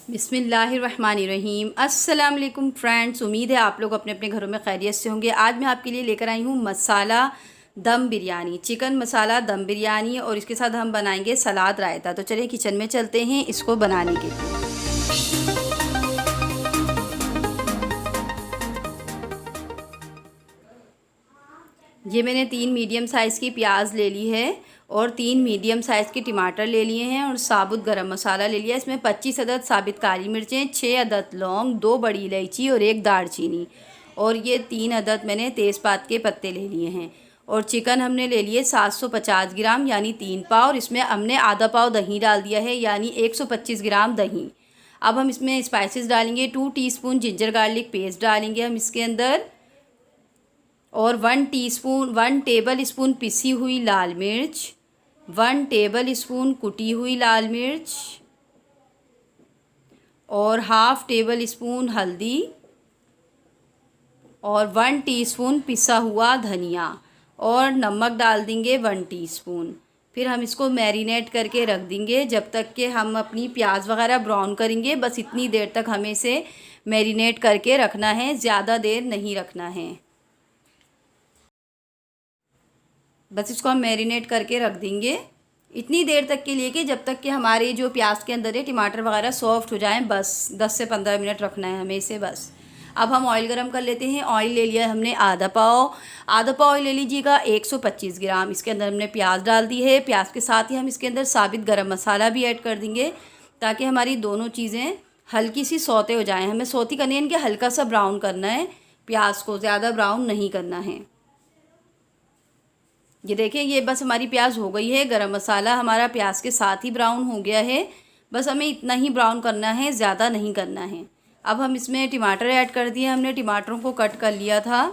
बिस्मिल्लाहिर्रहमानिर्रहीम। अस्सलाम वालेकुम फ्रेंड्स, उम्मीद है आप लोग अपने अपने घरों में खैरियत से होंगे। आज मैं आपके लिए लेकर आई हूँ मसाला दम बिरयानी, चिकन मसाला दम बिरयानी, और इसके साथ हम बनाएंगे सलाद रायता। तो चलिए किचन में चलते हैं इसको बनाने के लिए। ये मैंने 3 मीडियम साइज़ की प्याज ले ली है और 3 मीडियम साइज़ के टमाटर ले लिए हैं और साबुत गरम मसाला ले लिया। इसमें 25 अदद साबित काली मिर्चें, 6 अदद लौंग, 2 बड़ी इलायची और 1 दालचीनी, और ये 3 अदद मैंने तेज़पात के पत्ते ले लिए हैं। और चिकन हमने ले लिए 750 ग्राम यानी 3 पाव, और इसमें हमने आधा पाव दही डाल दिया है यानी 125 ग्राम दही। अब हम इसमें स्पाइसेस डालेंगे। 2 टीस्पून जिंजर गार्लिक पेस्ट डालेंगे हम इसके अंदर, और 1 टेबल स्पून पिसी हुई लाल मिर्च, 1 टेबल स्पून कुटी हुई लाल मिर्च, और हाफ़ टेबल स्पून हल्दी, और 1 टीस्पून पिसा हुआ धनिया, और नमक डाल देंगे 1 टीस्पून। फिर हम इसको मैरिनेट करके रख देंगे जब तक कि हम अपनी प्याज वगैरह ब्राउन करेंगे। बस इतनी देर तक हमें इसे मैरिनेट करके रखना है, ज़्यादा देर नहीं रखना है। बस इसको हम मैरिनेट करके रख देंगे इतनी देर तक के लिए कि जब तक कि हमारे जो प्याज के अंदर है टमाटर वगैरह सॉफ्ट हो जाएं। बस 10 से 15 मिनट रखना है हमें इसे बस। अब हम ऑयल गरम कर लेते हैं। ऑयल ले लिया हमने आधा पाव ऑयल ले लीजिएगा, 125 ग्राम। इसके अंदर हमने प्याज डाल दी है। प्याज के साथ ही हम इसके अंदर साबित गरम मसाला भी ऐड कर देंगे ताकि हमारी दोनों चीज़ें हल्की सी सौते हो जाएँ। हमें सौती करनी है, इनके हल्का सा ब्राउन करना है, प्याज को ज़्यादा ब्राउन नहीं करना है। ये देखिए, ये बस हमारी प्याज हो गई है। गरम मसाला हमारा प्याज के साथ ही ब्राउन हो गया है। बस हमें इतना ही ब्राउन करना है, ज़्यादा नहीं करना है। अब हम इसमें टमाटर ऐड कर दिए। हमने टमाटरों को कट कर लिया था।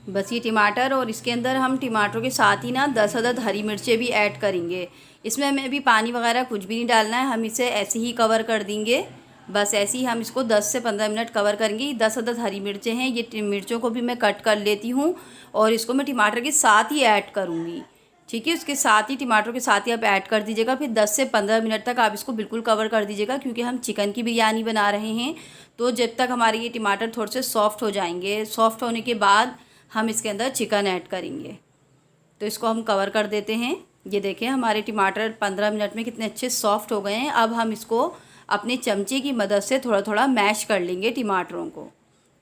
बस ये टमाटर, और इसके अंदर हम टमाटरों के साथ ही ना 10 अदद हरी मिर्चें भी ऐड करेंगे। इसमें हमें अभी पानी वगैरह कुछ भी नहीं डालना है, हम इसे ऐसे ही कवर कर देंगे। बस ऐसे ही हम इसको 10 से 15 मिनट कवर करेंगे। 10 अदद हरी मिर्चें हैं, ये मिर्चों को भी मैं कट कर लेती हूँ और इसको मैं टमाटर के साथ ही ऐड करूँगी। ठीक है, उसके साथ ही टमाटर के साथ ही आप ऐड कर दीजिएगा। फिर 10 से 15 मिनट तक आप इसको बिल्कुल कवर कर दीजिएगा, क्योंकि हम चिकन की बिरयानी बना रहे हैं। तो जब तक हमारे ये टमाटर थोड़े से सॉफ्ट हो जाएंगे, सॉफ्ट होने के बाद हम इसके अंदर चिकन ऐड करेंगे। तो इसको हम कवर कर देते हैं। ये देखें, हमारे टमाटर 15 मिनट में कितने अच्छे सॉफ्ट हो गए हैं। अब हम इसको अपने चमचे की मदद से थोड़ा थोड़ा मैश कर लेंगे टमाटरों को।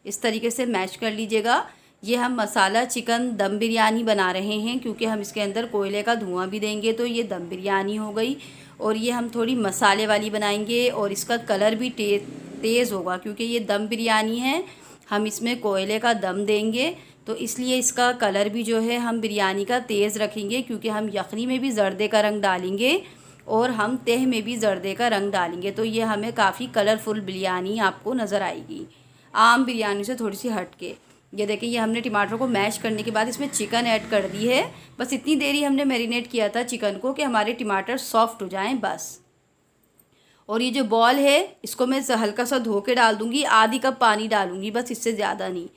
इस तरीके से मैश कर लीजिएगा। ये हम मसाला चिकन दम बिरयानी बना रहे हैं, क्योंकि हम इसके अंदर कोयले का धुआं भी देंगे, तो ये दम बिरयानी हो गई। और ये हम थोड़ी मसाले वाली बनाएंगे और इसका कलर भी तेज़ होगा, क्योंकि ये दम बिरयानी है, हम इसमें कोयले का दम देंगे, तो इसलिए इसका कलर भी जो है हम बिरयानी का तेज़ रखेंगे। क्योंकि हम यखनी में भी जर्दे का रंग डालेंगे और हम तह में भी जर्दे का रंग डालेंगे, तो ये हमें काफ़ी कलरफुल बिरयानी आपको नज़र आएगी, आम बिरयानी से थोड़ी सी हट के। ये देखिए, ये हमने टमाटर को मैश करने के बाद इसमें चिकन ऐड कर दी है। बस इतनी देर ही हमने मैरिनेट किया था चिकन को कि हमारे टमाटर सॉफ्ट हो जाएं बस। और ये जो बॉल है इसको मैं हल्का सा धो के डाल दूँगी, आधी कप पानी डालूँगी बस, इससे ज़्यादा नहीं।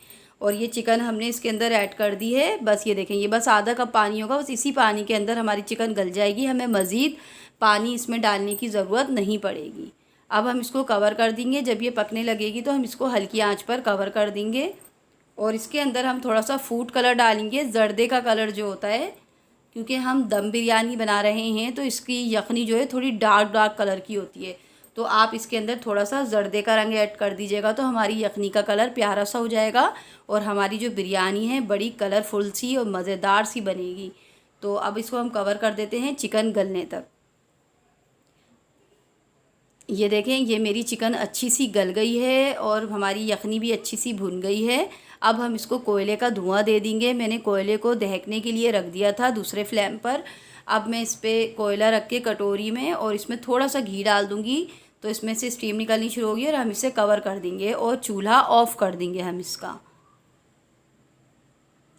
और ये चिकन हमने इसके अंदर ऐड कर दी है। बस ये देखें, ये बस आधा कप पानी होगा, बस इसी पानी के अंदर हमारी चिकन गल जाएगी। हमें मज़ीद पानी इसमें डालने की ज़रूरत नहीं पड़ेगी। अब हम इसको कवर कर देंगे। जब ये पकने लगेगी तो हम इसको हल्की आंच पर कवर कर देंगे। और इसके अंदर हम थोड़ा सा फूड कलर डालेंगे, जर्दे का कलर जो होता है, क्योंकि हम दम बिरयानी बना रहे हैं तो इसकी यखनी जो है थोड़ी डार्क कलर की होती है। तो आप इसके अंदर थोड़ा सा जर्दे का रंग ऐड कर दीजिएगा, तो हमारी यखनी का कलर प्यारा सा हो जाएगा और हमारी जो बिरयानी है बड़ी कलरफुल सी और मज़ेदार सी बनेगी। तो अब इसको हम कवर कर देते हैं चिकन गलने तक। ये देखें, ये मेरी चिकन अच्छी सी गल गई है और हमारी यखनी भी अच्छी सी भुन गई है। अब हम इसको कोयले का धुआं दे देंगे। मैंने कोयले को दहकने के लिए रख दिया था दूसरे फ्लेम पर। अब मैं इस पर कोयला रख के कटोरी में और इसमें थोड़ा सा घी डाल दूँगी, तो इसमें से स्टीम निकलनी शुरू होगी और हम इसे कवर कर देंगे और चूल्हा ऑफ़ कर देंगे हम इसका।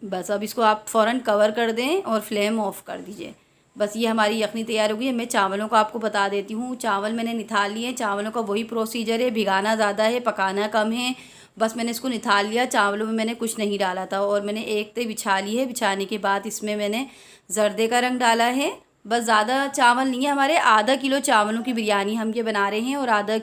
बस अब इसको आप फ़ौरन कवर कर दें और फ्लेम ऑफ़ कर दीजिए। बस ये हमारी यखनी तैयार हो गई है। मैं चावलों को आपको बता देती हूँ। चावल मैंने निथाल लिए। चावलों का वही प्रोसीजर है, भिगाना ज़्यादा है, पकाना कम है। बस मैंने इसको निथाल लिया। चावलों में मैंने कुछ नहीं डाला था और मैंने एक तय बिछा ली है। बिछाने के बाद इसमें मैंने जर्दे का रंग डाला है। बस ज़्यादा चावल नहीं है हमारे, आधा किलो चावलों की बिरयानी हम ये बना रहे हैं। और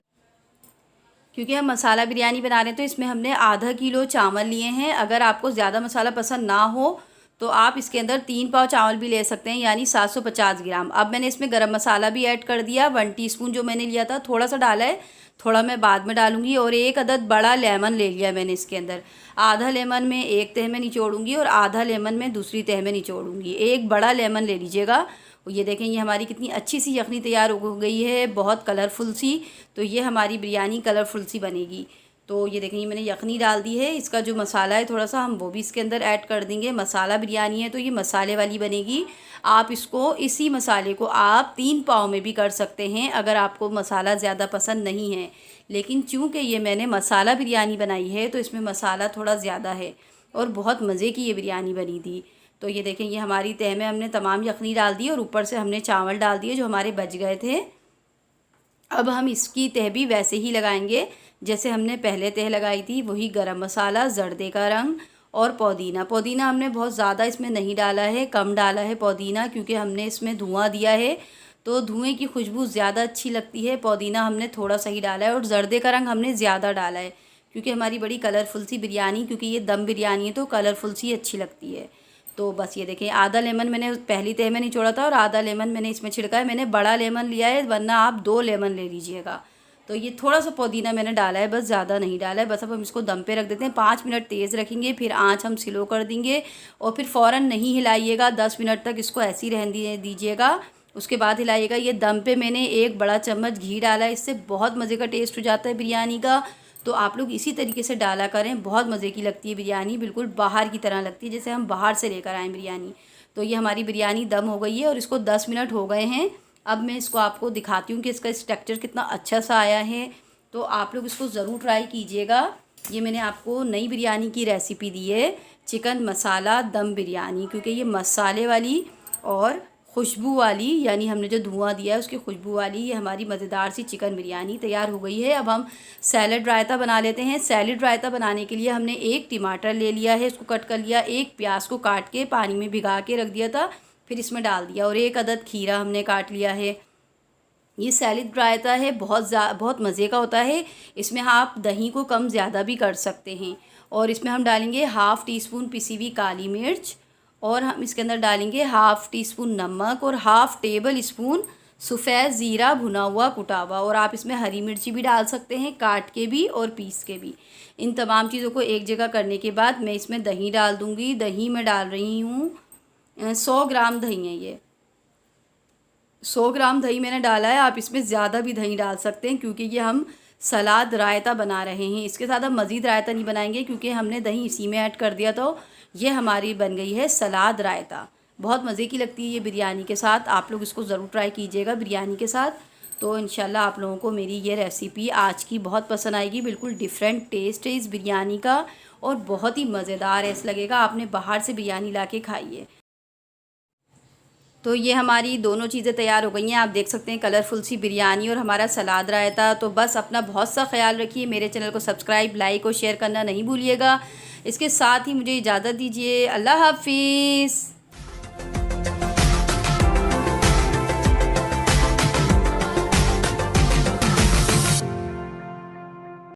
क्योंकि हम मसाला बिरयानी बना रहे हैं तो इसमें हमने आधा किलो चावल लिए हैं। अगर आपको ज़्यादा मसाला पसंद ना हो तो आप इसके अंदर 3 पाव चावल भी ले सकते हैं, यानी 750 ग्राम। अब मैंने इसमें गरम मसाला भी ऐड कर दिया, 1 टीस्पून जो मैंने लिया था, थोड़ा सा डाला है, थोड़ा मैं बाद में डालूंगी। और 1 अदद बड़ा लेमन ले लिया मैंने इसके अंदर। आधा लेमन में एक तह में निचोड़ूंगी और आधा लेमन में दूसरी तह में निचोड़ूंगी। एक बड़ा लेमन ले लीजिएगा। ये देखें, ये हमारी कितनी अच्छी सी यखनी तैयार हो गई है, बहुत कलरफुल सी। तो ये हमारी बिरयानी कलरफुल सी बनेगी। तो ये देखें, ये मैंने यखनी डाल दी है। इसका जो मसाला है थोड़ा सा हम वो भी इसके अंदर ऐड कर देंगे। मसाला बिरयानी है तो ये मसाले वाली बनेगी। आप इसको, इसी मसाले को आप 3 पाव में भी कर सकते हैं अगर आपको मसाला ज़्यादा पसंद नहीं है। लेकिन चूँकि ये मैंने मसाला बिरयानी बनाई है तो इसमें मसाला थोड़ा ज़्यादा है और बहुत मज़े की ये बिरयानी बनी थी। तो ये देखें, ये हमारी तह में हमने तमाम यखनी डाल दी और ऊपर से हमने चावल डाल दिए जो हमारे बच गए थे। अब हम इसकी तह भी वैसे ही लगाएंगे जैसे हमने पहले तह लगाई थी। वही गरम मसाला, जर्दे का रंग और पुदीना हमने बहुत ज़्यादा इसमें नहीं डाला है, कम डाला है पुदीना, क्योंकि हमने इसमें धुआं दिया है तो धुएं की खुशबू ज़्यादा अच्छी लगती है। पुदीना हमने थोड़ा सा ही डाला है और जर्दे का रंग हमने ज़्यादा डाला है क्योंकि हमारी बड़ी कलरफुल सी बिरयानी, क्योंकि ये दम बिरयानी है तो कलरफुल सी अच्छी लगती है। तो बस ये देखें, आधा लेमन मैंने पहली तह में निचोड़ा था और आधा लेमन मैंने इसमें छिड़का है। मैंने बड़ा लेमन लिया है, वरना आप 2 लेमन ले लीजिएगा। तो ये थोड़ा सा पुदीना मैंने डाला है, बस ज़्यादा नहीं डाला है। बस अब हम इसको दम पे रख देते हैं। 5 मिनट तेज़ रखेंगे, फिर आँच हम स्लो कर देंगे और फिर फ़ौरन नहीं हिलाइएगा। 10 मिनट तक इसको ऐसे ही रहने दीजिएगा, उसके बाद हिलाइएगा। ये दम पे मैंने 1 बड़ा चम्मच घी डाला है, इससे बहुत मज़े का टेस्ट हो जाता है बिरयानी का। तो आप लोग इसी तरीके से डाला करें, बहुत मज़े की लगती है बिरयानी, बिल्कुल बाहर की तरह लगती है जैसे हम बाहर से लेकर आएँ बिरयानी। तो ये हमारी बिरयानी दम हो गई है और इसको 10 मिनट हो गए हैं। अब मैं इसको आपको दिखाती हूँ कि इसका स्ट्रक्चर कितना अच्छा सा आया है। तो आप लोग इसको ज़रूर ट्राई कीजिएगा। ये मैंने आपको नई बिरयानी की रेसिपी दी है, चिकन मसाला दम बिरयानी, क्योंकि ये मसाले वाली और खुशबू वाली, यानी हमने जो धुआं दिया है उसकी खुशबू वाली, ये हमारी मज़ेदार सी चिकन बिरयानी तैयार हो गई है। अब हम सैलड रायता बना लेते हैं। सैलड रायता बनाने के लिए हमने 1 टमाटर ले लिया है, इसको कट कर लिया। 1 प्याज को काट के पानी में भिगा के रख दिया था, फिर इसमें डाल दिया। और 1 अदद खीरा हमने काट लिया है। ये सैलड रायता है, बहुत मज़े का होता है। इसमें आप दही को कम ज़्यादा भी कर सकते हैं। और इसमें हम डालेंगे 1/2 टीस्पून पिसी हुई काली मिर्च, और हम इसके अंदर डालेंगे 1/2 टीस्पून नमक और 1/2 टेबल स्पून सफ़ेद ज़ीरा भुना हुआ कुटा हुआ। और आप इसमें हरी मिर्ची भी डाल सकते हैं, काट के भी और पीस के भी। इन तमाम चीज़ों को एक जगह करने के बाद मैं इसमें दही डाल दूँगी। दही मैं डाल रही हूँ 100 ग्राम दही है ये, 100 ग्राम दही मैंने डाला है। आप इसमें ज़्यादा भी दही डाल सकते हैं क्योंकि ये हम सलाद रायता बना रहे हैं। इसके साथ हम मज़ीद रायता नहीं बनाएंगे क्योंकि हमने दही इसी में ऐड कर दिया। तो ये हमारी बन गई है सलाद रायता, बहुत मज़े की लगती है ये बिरयानी के साथ। आप लोग इसको ज़रूर ट्राई कीजिएगा बिरयानी के साथ। तो इंशाल्लाह आप लोगों को मेरी ये रेसिपी आज की बहुत पसंद आएगी। बिल्कुल डिफरेंट टेस्ट है इस बिरयानी का और बहुत ही मज़ेदार है, ऐसा लगेगा आपने बाहर से बिरयानी ला के खाई है। तो ये हमारी दोनों चीज़ें तैयार हो गई हैं, आप देख सकते हैं, कलरफुल सी बिरयानी और हमारा सलाद रायता। तो बस अपना बहुत सा ख्याल रखिए, मेरे चैनल को सब्सक्राइब, लाइक और शेयर करना नहीं भूलिएगा। इसके साथ ही मुझे इजाज़त दीजिए। अल्लाह हाफिज़।